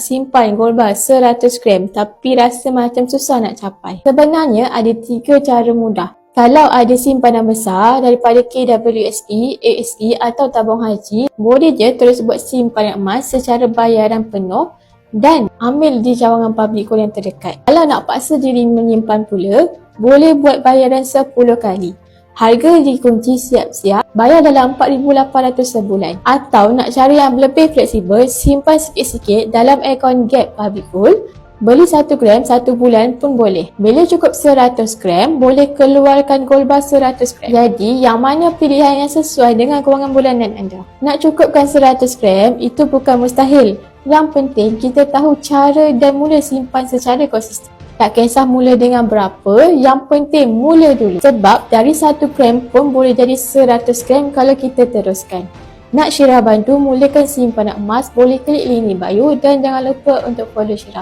simpan gold bar 100 gram tapi rasa macam susah nak capai. Sebenarnya ada 3 cara mudah. Kalau ada simpanan besar daripada KWSP, ASE atau tabung haji, boleh je terus buat simpanan emas secara bayaran penuh dan ambil di cawangan public gold yang terdekat. Kalau nak paksa diri menyimpan pula, boleh buat bayaran 10 kali. Harga dikunci siap-siap, bayar dalam 4,800 sebulan. Atau nak cari yang lebih fleksibel, simpan sikit-sikit dalam akaun Gap Public Gold. Beli 1 gram 1 bulan pun boleh. Bila cukup 100 gram, boleh keluarkan gold bar 100 gram. Jadi, yang mana pilihan yang sesuai dengan kewangan bulanan anda? Nak cukupkan 100 gram, itu bukan mustahil. Yang penting, kita tahu cara dan mula simpan secara konsisten. Tak kisah mula dengan berapa, yang penting mula dulu. Sebab dari 1 gram pun boleh jadi 100 gram kalau kita teruskan. Nak Syirah bantu mulakan simpanan emas, boleh klik link ni bio dan jangan lupa untuk follow Syirah.